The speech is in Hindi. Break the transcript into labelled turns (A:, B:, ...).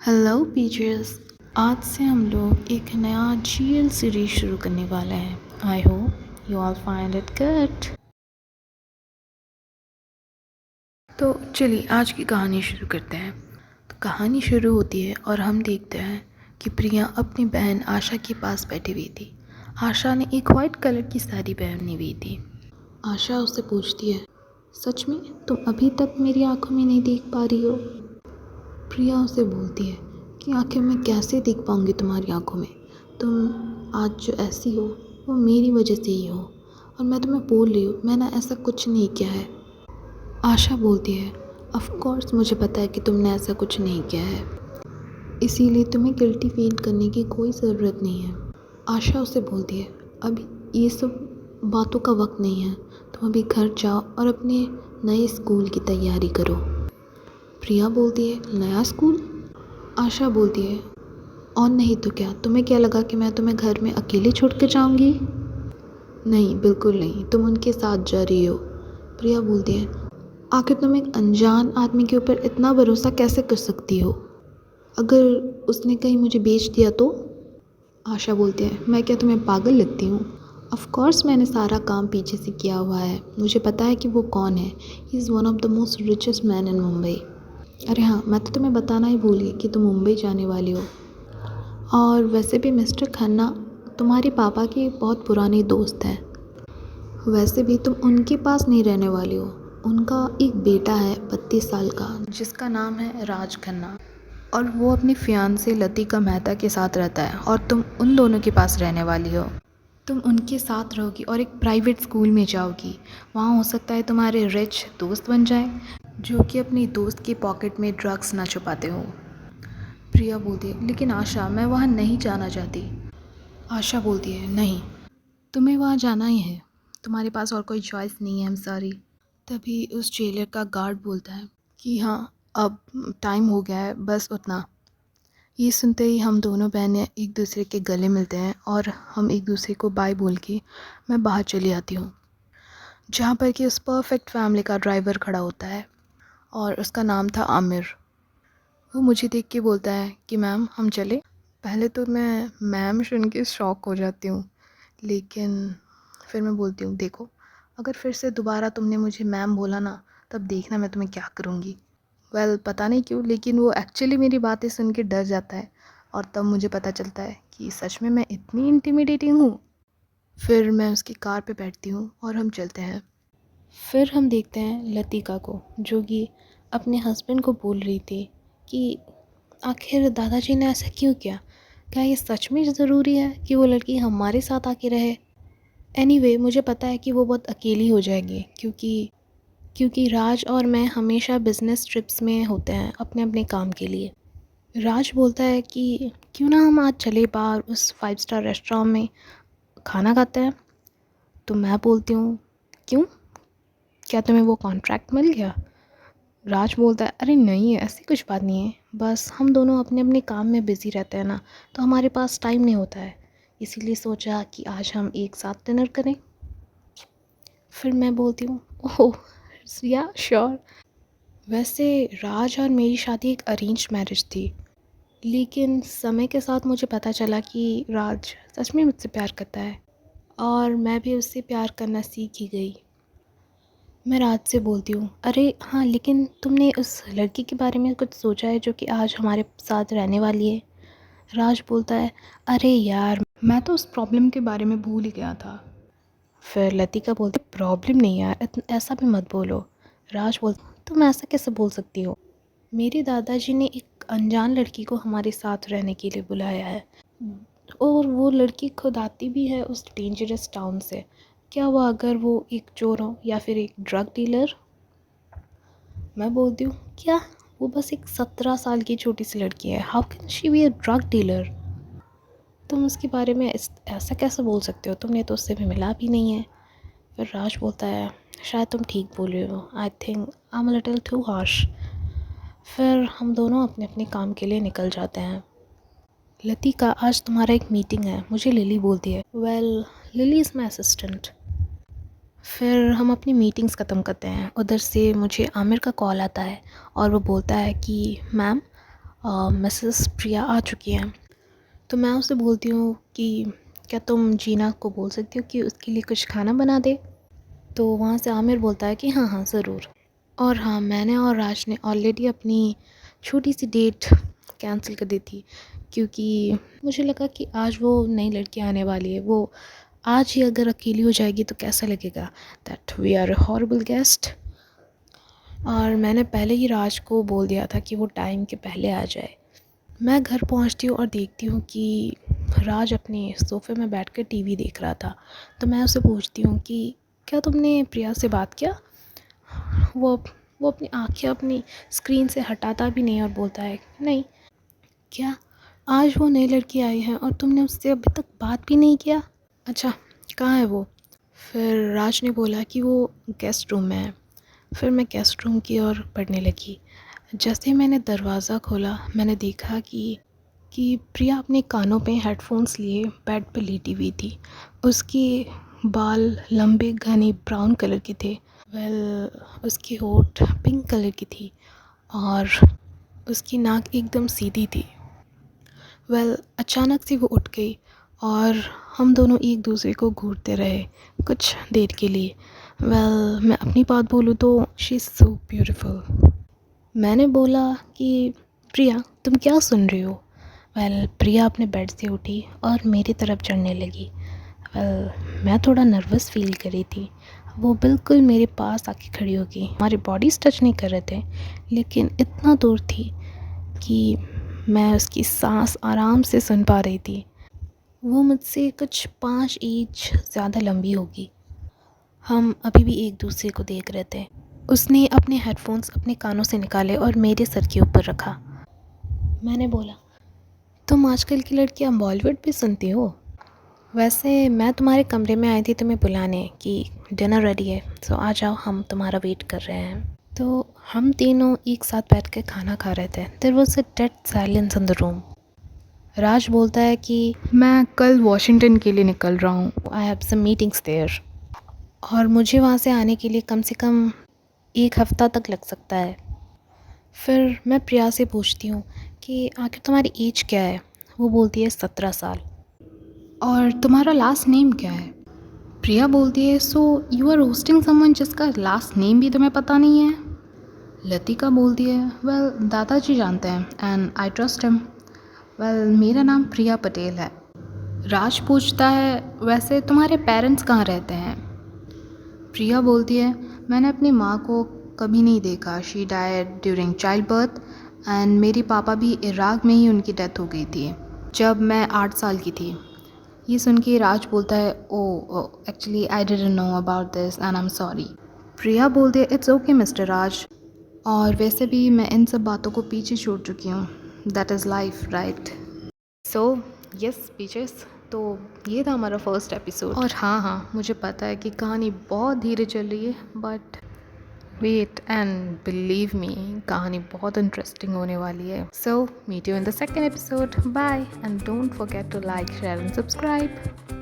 A: Hello pitchers. आज से हम लोग एक नया जीएल सीरीज शुरू करने वाले हैं। I hope you all find it good. तो चलिए आज की कहानी शुरू करते हैं। तो कहानी शुरू होती है और हम देखते हैं कि प्रिया अपनी बहन आशा के पास बैठी हुई थी। आशा ने एक वाइट कलर की साड़ी पहनी हुई थी। आशा उससे पूछती है, सच में तुम अभी तक मेरी आंखों में नहीं देख पा रही हो? प्रिया उसे बोलती है कि आखिर मैं कैसे देख पाऊँगी तुम्हारी आंखों में। तुम आज जो ऐसी हो वो मेरी वजह से ही हो, और मैं तुम्हें बोल रही हूँ मैंने ऐसा कुछ नहीं किया है। आशा बोलती है, ऑफ कोर्स मुझे पता है कि तुमने ऐसा कुछ नहीं किया है, इसीलिए तुम्हें गिल्टी फील करने की कोई ज़रूरत नहीं है। आशा उसे बोलती है, अभी ये सब बातों का वक्त नहीं है, तुम अभी घर जाओ और अपने नए स्कूल की तैयारी करो। प्रिया बोलती है, नया स्कूल? आशा बोलती है, और नहीं तो क्या, तुम्हें क्या लगा कि मैं तुम्हें घर में अकेले छोड़ कर जाऊंगी? नहीं, बिल्कुल नहीं, तुम उनके साथ जा रही हो। प्रिया बोलती है, आखिर तुम एक अनजान आदमी के ऊपर इतना भरोसा कैसे कर सकती हो? अगर उसने कहीं मुझे बेच दिया तो? आशा बोलती है, मैं क्या तुम्हें पागल लगती हूँ? ऑफ कोर्स मैंने सारा काम पीछे से किया हुआ है, मुझे पता है कि वो कौन है। He is one of the most richest man in Mumbai. अरे हाँ, मैं तो तुम्हें बताना ही भूल गई कि तुम मुंबई जाने वाली हो। और वैसे भी मिस्टर खन्ना तुम्हारे पापा के बहुत पुराने दोस्त हैं। वैसे भी तुम उनके पास नहीं रहने वाली हो। उनका एक बेटा है 32 साल का, जिसका नाम है राज खन्ना, और वो अपनी फियांसे लतिका मेहता के साथ रहता है, और तुम उन दोनों के पास रहने वाली हो। तुम उनके साथ रहोगी और एक प्राइवेट स्कूल में जाओगी। वहाँ हो सकता है तुम्हारे रिच दोस्त बन जाएं, जो कि अपनी दोस्त की पॉकेट में ड्रग्स ना छुपाते हो। प्रिया बोलती है, लेकिन आशा मैं वहाँ नहीं जाना चाहती। आशा बोलती है, नहीं, तुम्हें वहाँ जाना ही है, तुम्हारे पास और कोई चॉइस नहीं है, आई एम सॉरी। तभी उस जेलर का गार्ड बोलता है कि हाँ, अब टाइम हो गया है, बस उतना। ये सुनते ही हम दोनों बहनें एक दूसरे के गले मिलते हैं और हम एक दूसरे को बाय बोल के मैं बाहर चली आती हूँ, जहाँ पर कि उस परफेक्ट फैमिली का ड्राइवर खड़ा होता है और उसका नाम था आमिर। वो मुझे देख के बोलता है कि मैम हम चले। पहले तो मैं मैम सुन के शॉक हो जाती हूँ, लेकिन फिर मैं बोलती हूँ, देखो अगर फिर से दोबारा तुमने मुझे मैम बोला ना, तब देखना मैं तुम्हें क्या करूँगी। पता नहीं क्यों, लेकिन वो एक्चुअली मेरी बातें सुन के डर जाता है, और तब मुझे पता चलता है कि सच में मैं इतनी इंटिमिडेटिंग हूँ। फिर मैं उसकी कार पे बैठती हूँ और हम चलते हैं। फिर हम देखते हैं लतिका को, जो कि अपने हस्बैंड को बोल रही थी कि आखिर दादाजी ने ऐसा क्यों किया, क्या ये सच में ज़रूरी है कि वो लड़की हमारे साथ आके रहे? एनीवे, मुझे पता है कि वो बहुत अकेली हो जाएगी, क्योंकि राज और मैं हमेशा बिज़नेस ट्रिप्स में होते हैं अपने अपने काम के लिए। राज बोलता है कि क्यों ना हम आज चले बाहर उस 5 स्टार रेस्टोरेंट में खाना खाते हैं। तो मैं बोलती हूँ, क्यों, क्या तुम्हें वो कॉन्ट्रैक्ट मिल गया? राज बोलता है, अरे नहीं, ऐसी कुछ बात नहीं है, बस हम दोनों अपने अपने काम में बिज़ी रहते हैं ना, तो हमारे पास टाइम नहीं होता है, इसीलिए सोचा कि आज हम एक साथ डिनर करें। फिर मैं बोलती हूँ, ओह या श्योर। वैसे राज और मेरी शादी एक अरेंज मैरिज थी, लेकिन समय के साथ मुझे पता चला कि राज सच में मुझसे प्यार करता है, और मैं भी उससे प्यार करना सीख ही गई। मैं राज से बोलती हूँ, अरे हाँ, लेकिन तुमने उस लड़की के बारे में कुछ सोचा है जो कि आज हमारे साथ रहने वाली है? राज बोलता है, अरे यार, मैं तो उस प्रॉब्लम के बारे में भूल ही गया था। फिर लतिका बोलती, प्रॉब्लम नहीं यार, ऐसा भी मत बोलो। राज बोलता, तुम ऐसा कैसे बोल सकती हो? मेरे दादाजी ने एक अनजान लड़की को हमारे साथ रहने के लिए बुलाया है, और वो लड़की खुद आती भी है उस डेंजरस टाउन से। क्या हुआ अगर वो एक चोर हो या फिर एक ड्रग डीलर? मैं बोलती हूँ, क्या, वो बस एक 17 साल की छोटी सी लड़की है, how can she be a drug dealer? तुम उसके बारे में ऐसा कैसे बोल सकते हो, तुमने तो उससे भी मिला भी नहीं है। फिर राज बोलता है, शायद तुम ठीक बोल रहे हो, I think I am a little too harsh. फिर हम दोनों अपने अपने काम के लिए निकल जाते हैं। लतिका, आज तुम्हारा एक मीटिंग है, मुझे लिली बोलती है। Lily is my assistant. फिर हम अपनी मीटिंग्स ख़त्म करते हैं। उधर से मुझे आमिर का कॉल आता है और वो बोलता है कि मैम, मिसेस प्रिया आ चुकी हैं। तो मैं उससे बोलती हूँ कि क्या तुम जीना को बोल सकती हो कि उसके लिए कुछ खाना बना दे। तो वहाँ से आमिर बोलता है कि हाँ हाँ ज़रूर। और हाँ, मैंने और राज ने ऑलरेडी अपनी छोटी सी डेट कैंसिल कर दी थी, क्योंकि मुझे लगा कि आज वो नई लड़की आने वाली है, वो आज ही अगर अकेली हो जाएगी तो कैसा लगेगा, that we are a horrible guest. और मैंने पहले ही राज को बोल दिया था कि वो टाइम के पहले आ जाए। मैं घर पहुंचती हूँ और देखती हूँ कि राज अपने सोफ़े में बैठकर टीवी देख रहा था। तो मैं उससे पूछती हूँ कि क्या तुमने प्रिया से बात किया। वो वो अपनी आंखें अपनी स्क्रीन से हटाता भी नहीं और बोलता है नहीं। क्या आज वो नई लड़की आई है और तुमने उससे अभी तक बात भी नहीं किया। अच्छा, कहाँ है वो। फिर राज ने बोला कि वो गेस्ट रूम में है। फिर मैं गेस्ट रूम की ओर बढ़ने लगी। जैसे ही मैंने दरवाज़ा खोला, मैंने देखा कि प्रिया अपने कानों पे हेडफोन्स लिए बेड पर लेटी हुई थी। उसके बाल लंबे घने ब्राउन कलर के थे। उसकी होठ पिंक कलर की थी और उसकी नाक एकदम सीधी थी। अचानक से वो उठ गई और हम दोनों एक दूसरे को घूरते रहे कुछ देर के लिए। मैं अपनी बात बोलूँ तो शी इज़ सो ब्यूटीफुल। मैंने बोला कि प्रिया तुम क्या सुन रही हो। प्रिया अपने बेड से उठी और मेरी तरफ चढ़ने लगी। मैं थोड़ा नर्वस फील कर रही थी। वो बिल्कुल मेरे पास आके खड़ी हो गई। हमारे बॉडीज़ टच नहीं कर रहे थे, लेकिन इतना दूर थी कि मैं उसकी सांस आराम से सुन पा रही थी। वो मुझसे कुछ 5 इंच ज़्यादा लंबी होगी। हम अभी भी एक दूसरे को देख रहे थे। उसने अपने हेडफोन्स अपने कानों से निकाले और मेरे सर के ऊपर रखा। मैंने बोला, तुम आजकल की लड़कियाँ बॉलीवुड भी सुनती हो। वैसे मैं तुम्हारे कमरे में आई थी तुम्हें बुलाने कि डिनर रेडी है, सो आ जाओ, हम तुम्हारा वेट कर रहे हैं। तो हम तीनों एक साथ बैठ कर खाना खा रहे थे। There was a dead silence in the room. Raj बोलता है कि मैं कल वॉशिंगटन के लिए निकल रहा हूँ, I have some meetings there, और मुझे वहाँ से आने के लिए कम से कम 1 हफ़्ता तक लग सकता है। फिर मैं प्रिया से पूछती हूँ कि आखिर तुम्हारी एज क्या है। वो बोलती है 17 साल। और तुम्हारा लास्ट नेम क्या है। प्रिया बोलती है, so you are hosting someone जिसका लास्ट नेम भी तुम्हें पता नहीं है। लतिका बोलती है, दादाजी जानते हैं एंड आई ट्रस्ट हिम। मेरा नाम प्रिया पटेल है। राज पूछता है, वैसे तुम्हारे पेरेंट्स कहाँ रहते हैं। प्रिया बोलती है, मैंने अपनी माँ को कभी नहीं देखा, she died during child birth and मेरी पापा भी इराक में ही उनकी डेथ हो गई थी जब मैं 8 साल की थी। ये सुन के राज बोलता है, oh actually I didn't know about this and I am sorry. Priya बोलती है, इट्स ओके मिस्टर राज, और वैसे भी मैं इन सब बातों को पीछे छोड़ चुकी हूँ, that is life right. So yes beaches, तो ये था हमारा फर्स्ट एपिसोड। और हाँ, मुझे पता है कि कहानी बहुत धीरे चल रही है, but wait and believe me, कहानी बहुत इंटरेस्टिंग होने वाली है। So meet you in the second episode, bye and don't forget to like share and subscribe.